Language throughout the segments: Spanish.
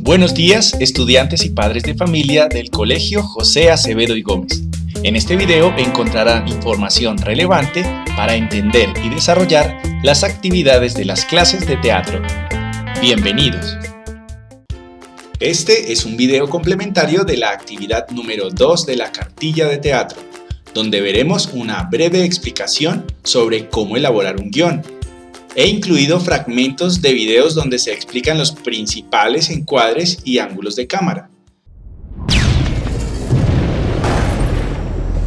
Buenos días, estudiantes y padres de familia del Colegio José Acevedo y Gómez. En este video encontrarán información relevante para entender y desarrollar las actividades de las clases de teatro. Bienvenidos. Este es un video complementario de la actividad número 2 de la cartilla de teatro, donde veremos una breve explicación sobre cómo elaborar un guión. He incluido fragmentos de videos donde se explican los principales encuadres y ángulos de cámara.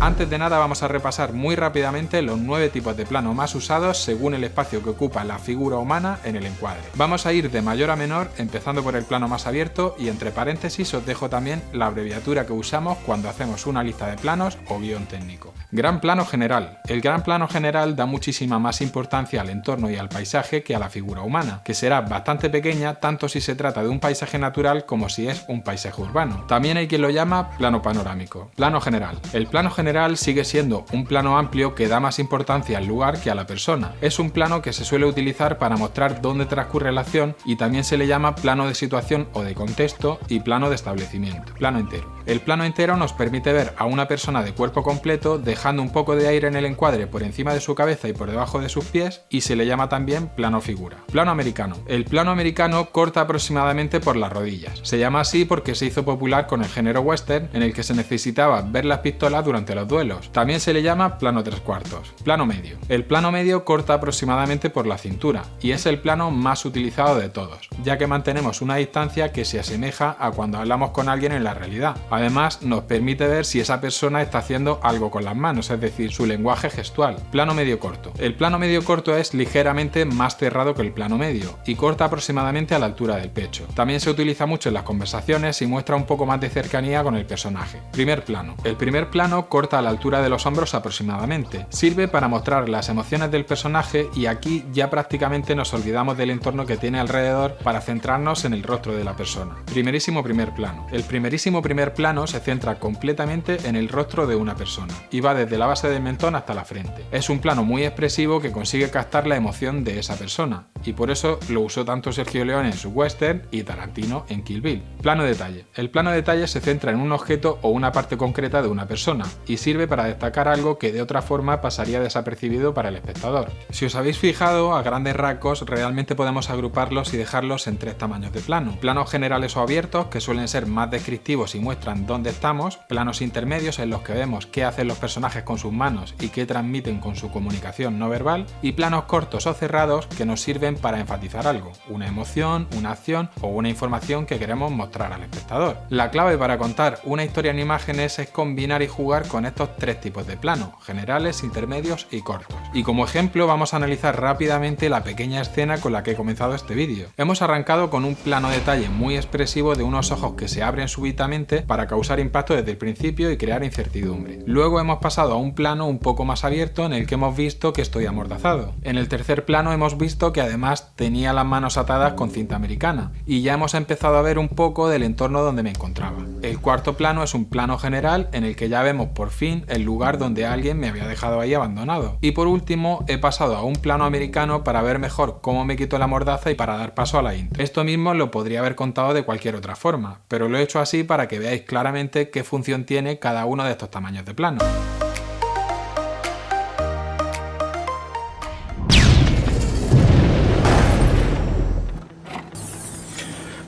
Antes de nada vamos a repasar muy rápidamente los 9 tipos de plano más usados según el espacio que ocupa la figura humana en el encuadre. Vamos a ir de mayor a menor, empezando por el plano más abierto, y entre paréntesis os dejo también la abreviatura que usamos cuando hacemos una lista de planos o guión técnico. Gran plano general. El gran plano general da muchísima más importancia al entorno y al paisaje que a la figura humana, que será bastante pequeña tanto si se trata de un paisaje natural como si es un paisaje urbano. También hay quien lo llama plano panorámico. Plano general. El plano general sigue siendo un plano amplio que da más importancia al lugar que a la persona. Es un plano que se suele utilizar para mostrar dónde transcurre la acción y también se le llama plano de situación o de contexto y plano de establecimiento. Plano entero. El plano entero nos permite ver a una persona de cuerpo completo dejando un poco de aire en el encuadre por encima de su cabeza y por debajo de sus pies, y se le llama también plano figura. Plano americano. El plano americano corta aproximadamente por las rodillas. Se llama así porque se hizo popular con el género western, en el que se necesitaba ver las pistolas durante los duelos. También se le llama plano 3/4. Plano medio. El plano medio corta aproximadamente por la cintura y es el plano más utilizado de todos, ya que mantenemos una distancia que se asemeja a cuando hablamos con alguien en la realidad. Además, nos permite ver si esa persona está haciendo algo con las manos, es decir, su lenguaje gestual. Plano medio corto. El plano medio corto es ligeramente más cerrado que el plano medio y corta aproximadamente a la altura del pecho. También se utiliza mucho en las conversaciones y muestra un poco más de cercanía con el personaje. Primer plano. El primer plano corta a la altura de los hombros aproximadamente. Sirve para mostrar las emociones del personaje y aquí ya prácticamente nos olvidamos del entorno que tiene alrededor para centrarnos en el rostro de la persona. Primerísimo primer plano. El primerísimo primer plano se centra completamente en el rostro de una persona y va desde la base del mentón hasta la frente. Es un plano muy expresivo que consigue captar la emoción de esa persona y por eso lo usó tanto Sergio Leone en su western y Tarantino en Kill Bill. Plano detalle. El plano detalle se centra en un objeto o una parte concreta de una persona y sirve para destacar algo que de otra forma pasaría desapercibido para el espectador. Si os habéis fijado, a grandes rasgos realmente podemos agruparlos y dejarlos en 3 tamaños de plano. Planos generales o abiertos, que suelen ser más descriptivos y muestran dónde estamos. Planos intermedios, en los que vemos qué hacen los personajes con sus manos y qué transmiten con su comunicación no verbal. Y planos cortos o cerrados, que nos sirven para enfatizar algo, una emoción, una acción o una información que queremos mostrar al espectador. La clave para contar una historia en imágenes es combinar y jugar con estos 3 tipos de plano: generales, intermedios y cortos. Y como ejemplo vamos a analizar rápidamente la pequeña escena con la que he comenzado este vídeo. Hemos arrancado con un plano detalle muy expresivo de unos ojos que se abren súbitamente para causar impacto desde el principio y crear incertidumbre. Luego hemos pasado a un plano un poco más abierto en el que hemos visto que estoy amordazado. En el tercer plano hemos visto que además tenía las manos atadas con cinta americana y ya hemos empezado a ver un poco del entorno donde me encontraba. El cuarto plano es un plano general en el que ya vemos por fin el lugar donde alguien me había dejado ahí abandonado. Y por último he pasado a un plano americano para ver mejor cómo me quito la mordaza y para dar paso a la intro. Esto mismo lo podría haber contado de cualquier otra forma, pero lo he hecho así para que veáis claramente qué función tiene cada uno de estos tamaños de plano.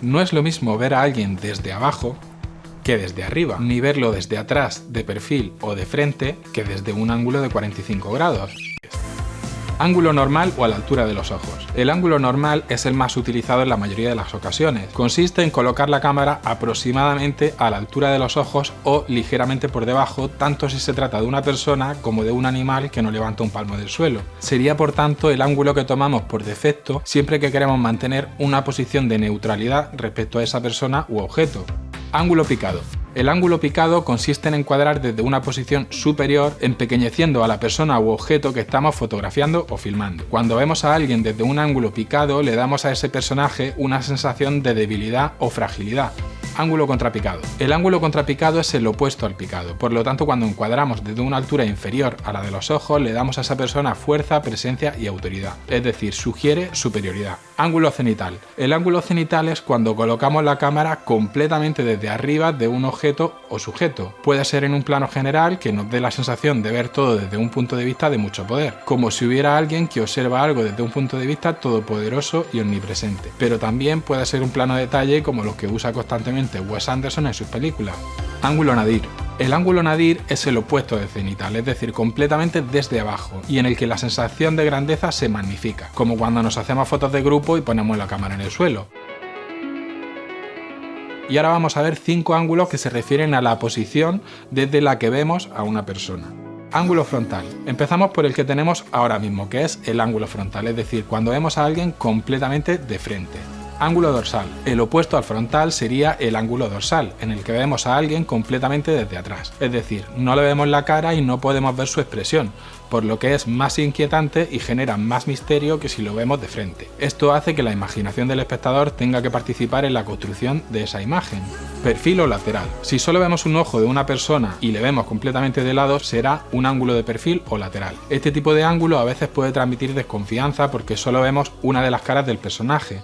No es lo mismo ver a alguien desde abajo que desde arriba, ni verlo desde atrás, de perfil o de frente, que desde un ángulo de 45 grados. Ángulo normal o a la altura de los ojos. El ángulo normal es el más utilizado en la mayoría de las ocasiones. Consiste en colocar la cámara aproximadamente a la altura de los ojos o ligeramente por debajo, tanto si se trata de una persona como de un animal que no levanta un palmo del suelo. Sería por tanto el ángulo que tomamos por defecto siempre que queremos mantener una posición de neutralidad respecto a esa persona u objeto. Ángulo picado. El ángulo picado consiste en encuadrar desde una posición superior, empequeñeciendo a la persona u objeto que estamos fotografiando o filmando. Cuando vemos a alguien desde un ángulo picado, le damos a ese personaje una sensación de debilidad o fragilidad. Ángulo contrapicado. El ángulo contrapicado es el opuesto al picado, por lo tanto cuando encuadramos desde una altura inferior a la de los ojos le damos a esa persona fuerza, presencia y autoridad, es decir, sugiere superioridad. Ángulo cenital. El ángulo cenital es cuando colocamos la cámara completamente desde arriba de un objeto o sujeto. Puede ser en un plano general que nos dé la sensación de ver todo desde un punto de vista de mucho poder, como si hubiera alguien que observa algo desde un punto de vista todopoderoso y omnipresente, pero también puede ser un plano detalle como los que usa constantemente Wes Anderson en sus películas. Ángulo nadir. El ángulo nadir es el opuesto del cenital, es decir, completamente desde abajo, y en el que la sensación de grandeza se magnifica, como cuando nos hacemos fotos de grupo y ponemos la cámara en el suelo. Y ahora vamos a ver 5 ángulos que se refieren a la posición desde la que vemos a una persona. Ángulo frontal. Empezamos por el que tenemos ahora mismo, que es el ángulo frontal, es decir, cuando vemos a alguien completamente de frente. Ángulo dorsal. El opuesto al frontal sería el ángulo dorsal, en el que vemos a alguien completamente desde atrás. Es decir, no le vemos la cara y no podemos ver su expresión, por lo que es más inquietante y genera más misterio que si lo vemos de frente. Esto hace que la imaginación del espectador tenga que participar en la construcción de esa imagen. Perfil o lateral. Si solo vemos un ojo de una persona y le vemos completamente de lado, será un ángulo de perfil o lateral. Este tipo de ángulo a veces puede transmitir desconfianza porque solo vemos una de las caras del personaje.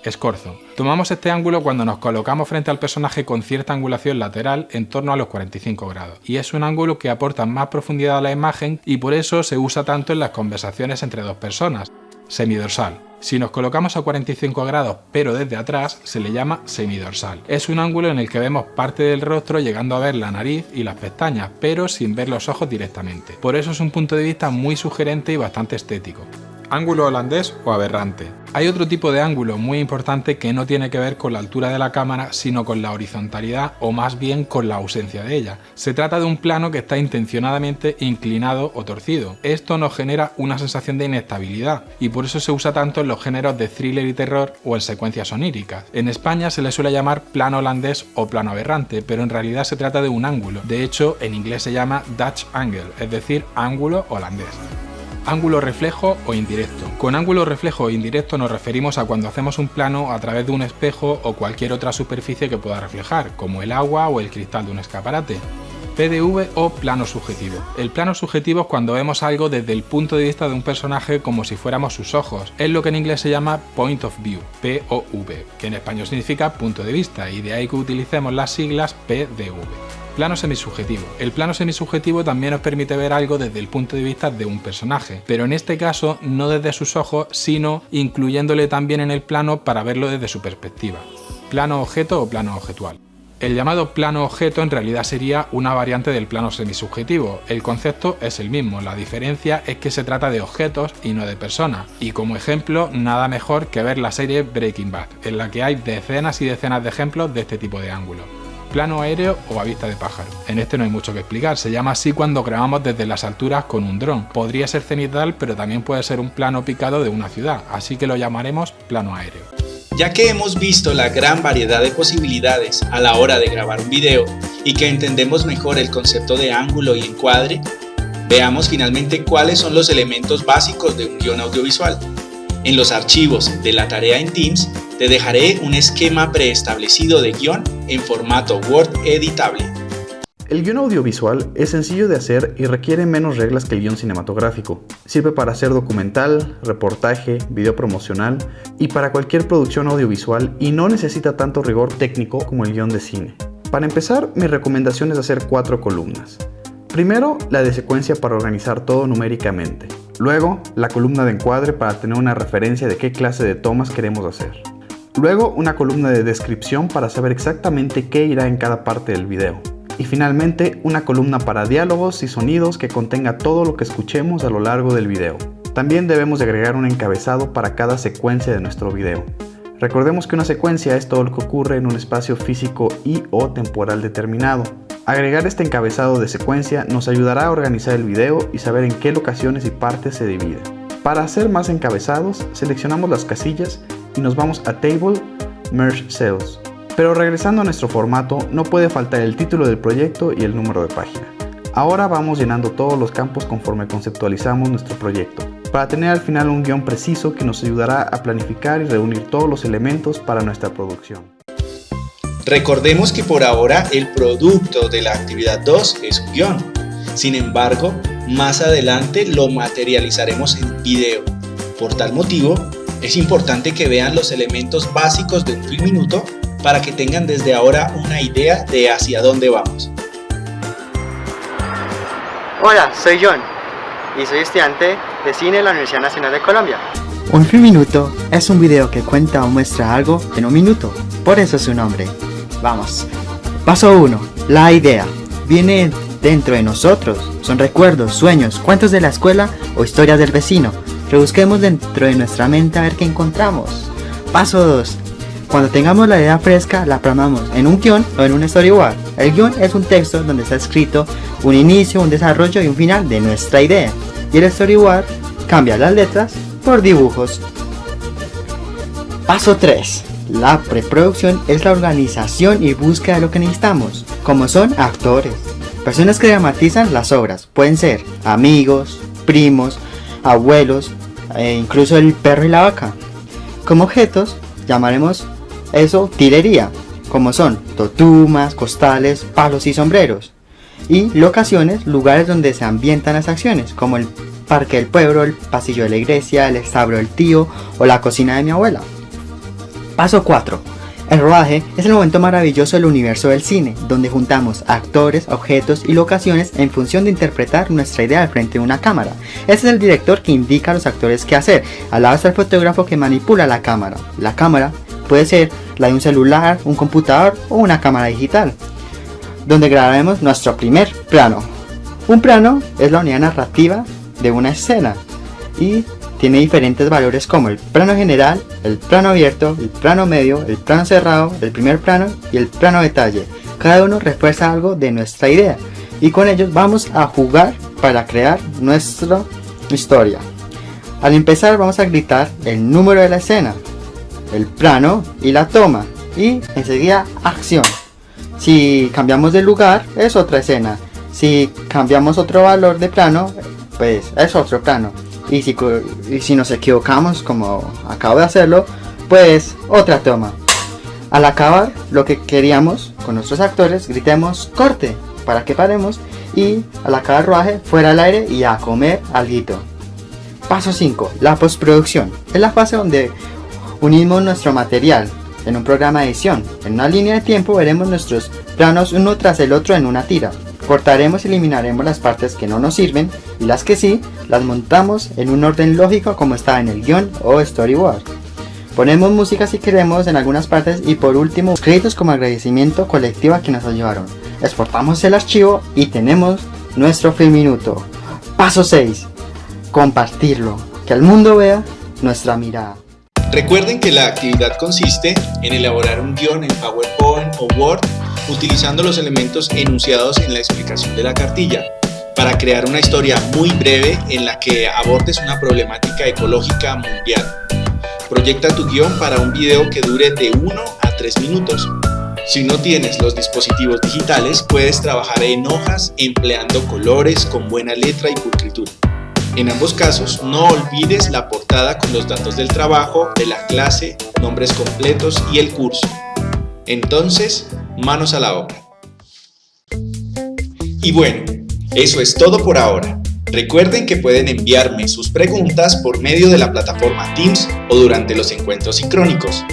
Escorzo. Tomamos este ángulo cuando nos colocamos frente al personaje con cierta angulación lateral en torno a los 45 grados, y es un ángulo que aporta más profundidad a la imagen y por eso se usa tanto en las conversaciones entre dos personas. Semidorsal. Si nos colocamos a 45 grados pero desde atrás, se le llama semidorsal. Es un ángulo en el que vemos parte del rostro llegando a ver la nariz y las pestañas, pero sin ver los ojos directamente. Por eso es un punto de vista muy sugerente y bastante estético. Ángulo holandés o aberrante. Hay otro tipo de ángulo muy importante que no tiene que ver con la altura de la cámara, sino con la horizontalidad o más bien con la ausencia de ella. Se trata de un plano que está intencionadamente inclinado o torcido. Esto nos genera una sensación de inestabilidad y por eso se usa tanto en los géneros de thriller y terror o en secuencias oníricas. En España se le suele llamar plano holandés o plano aberrante, pero en realidad se trata de un ángulo. De hecho, en inglés se llama Dutch angle, es decir, ángulo holandés. Ángulo reflejo o indirecto. Con ángulo reflejo o indirecto nos referimos a cuando hacemos un plano a través de un espejo o cualquier otra superficie que pueda reflejar, como el agua o el cristal de un escaparate. PDV o plano subjetivo. El plano subjetivo es cuando vemos algo desde el punto de vista de un personaje como si fuéramos sus ojos. Es lo que en inglés se llama point of view, POV, que en español significa punto de vista, y de ahí que utilicemos las siglas PDV. Plano semisubjetivo. El plano semisubjetivo también nos permite ver algo desde el punto de vista de un personaje, pero en este caso no desde sus ojos, sino incluyéndole también en el plano para verlo desde su perspectiva. Plano objeto o plano objetual. El llamado plano objeto en realidad sería una variante del plano semisubjetivo. El concepto es el mismo, la diferencia es que se trata de objetos y no de personas. Y como ejemplo, nada mejor que ver la serie Breaking Bad, en la que hay decenas y decenas de ejemplos de este tipo de ángulos. Plano aéreo o a vista de pájaro. En este no hay mucho que explicar, se llama así cuando grabamos desde las alturas con un dron. Podría ser cenital, pero también puede ser un plano picado de una ciudad, así que lo llamaremos plano aéreo. Ya que hemos visto la gran variedad de posibilidades a la hora de grabar un video y que entendemos mejor el concepto de ángulo y encuadre, veamos finalmente cuáles son los elementos básicos de un guión audiovisual. En los archivos de la tarea en Teams te dejaré un esquema preestablecido de guión en formato Word editable. El guión audiovisual es sencillo de hacer y requiere menos reglas que el guión cinematográfico. Sirve para hacer documental, reportaje, video promocional y para cualquier producción audiovisual y no necesita tanto rigor técnico como el guión de cine. Para empezar, mi recomendación es hacer 4 columnas. Primero, la de secuencia para organizar todo numéricamente. Luego, la columna de encuadre para tener una referencia de qué clase de tomas queremos hacer. Luego, una columna de descripción para saber exactamente qué irá en cada parte del video. Y finalmente, una columna para diálogos y sonidos que contenga todo lo que escuchemos a lo largo del video. También debemos de agregar un encabezado para cada secuencia de nuestro video. Recordemos que una secuencia es todo lo que ocurre en un espacio físico y o temporal determinado. Agregar este encabezado de secuencia nos ayudará a organizar el video y saber en qué locaciones y partes se divide. Para hacer más encabezados, seleccionamos las casillas y nos vamos a Table, Merge Cells. Pero regresando a nuestro formato, no puede faltar el título del proyecto y el número de página. Ahora vamos llenando todos los campos conforme conceptualizamos nuestro proyecto, para tener al final un guión preciso que nos ayudará a planificar y reunir todos los elementos para nuestra producción. Recordemos que por ahora el producto de la actividad 2 es un guión. Sin embargo, más adelante lo materializaremos en video. Por tal motivo, es importante que vean los elementos básicos de un filminuto para que tengan desde ahora una idea de hacia dónde vamos. Hola, soy John y soy estudiante de cine en la Universidad Nacional de Colombia. Un filminuto es un video que cuenta o muestra algo en un minuto, por eso su nombre. Vamos. Paso 1. La idea. Viene dentro de nosotros. Son recuerdos, sueños, cuentos de la escuela o historias del vecino. Rebusquemos dentro de nuestra mente a ver qué encontramos. Paso 2. Cuando tengamos la idea fresca, la plasmamos en un guión o en un storyboard. El guión es un texto donde está escrito un inicio, un desarrollo y un final de nuestra idea. Y el storyboard cambia las letras por dibujos. Paso 3. La preproducción es la organización y búsqueda de lo que necesitamos, como son actores, personas que dramatizan las obras. Pueden ser amigos, primos, abuelos, incluso el perro y la vaca. Como objetos, llamaremos eso utilería, como son totumas, costales, palos y sombreros. Y locaciones, lugares donde se ambientan las acciones, como el parque del pueblo, el pasillo de la iglesia, el establo del tío o la cocina de mi abuela. Paso 4. El rodaje es el momento maravilloso del universo del cine, donde juntamos actores, objetos y locaciones en función de interpretar nuestra idea al frente de una cámara. Este es el director que indica a los actores qué hacer. Al lado está el fotógrafo que manipula la cámara. La cámara puede ser la de un celular, un computador o una cámara digital, donde grabaremos nuestro primer plano. Un plano es la unidad narrativa de una escena y tiene diferentes valores como el plano general, el plano abierto, el plano medio, el plano cerrado, el primer plano y el plano detalle. Cada uno refuerza algo de nuestra idea y con ellos vamos a jugar para crear nuestra historia. Al empezar vamos a gritar el número de la escena, el plano y la toma y enseguida acción. Si cambiamos de lugar es otra escena, si cambiamos otro valor de plano pues es otro plano. Y si nos equivocamos, como acabo de hacerlo, pues otra toma. Al acabar lo que queríamos con nuestros actores, gritemos corte para que paremos y al acabar el rodaje fuera al aire y a comer alguito. Paso 5. La postproducción. Es la fase donde unimos nuestro material en un programa de edición. En una línea de tiempo veremos nuestros planos uno tras el otro en una tira. Cortaremos y eliminaremos las partes que no nos sirven y las que sí, las montamos en un orden lógico como está en el guión o storyboard. Ponemos música si queremos en algunas partes y por último créditos como agradecimiento colectivo a quienes nos ayudaron. Exportamos el archivo y tenemos nuestro filminuto. Paso 6. Compartirlo. Que el mundo vea nuestra mirada. Recuerden que la actividad consiste en elaborar un guión en PowerPoint o Word utilizando los elementos enunciados en la explicación de la cartilla para crear una historia muy breve en la que abordes una problemática ecológica mundial. Proyecta tu guión para un video que dure de 1 a 3 minutos. Si no tienes los dispositivos digitales, puedes trabajar en hojas empleando colores con buena letra y pulcritura. En ambos casos, no olvides la portada con los datos del trabajo, de la clase, nombres completos y el curso. Entonces, manos a la obra. Y bueno, eso es todo por ahora. Recuerden que pueden enviarme sus preguntas por medio de la plataforma Teams o durante los encuentros sincrónicos.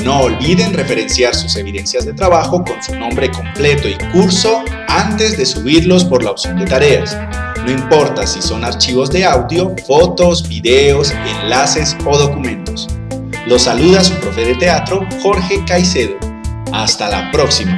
No olviden referenciar sus evidencias de trabajo con su nombre completo y curso antes de subirlos por la opción de tareas. No importa si son archivos de audio, fotos, videos, enlaces o documentos. Los saluda su profe de teatro, Jorge Caicedo. Hasta la próxima.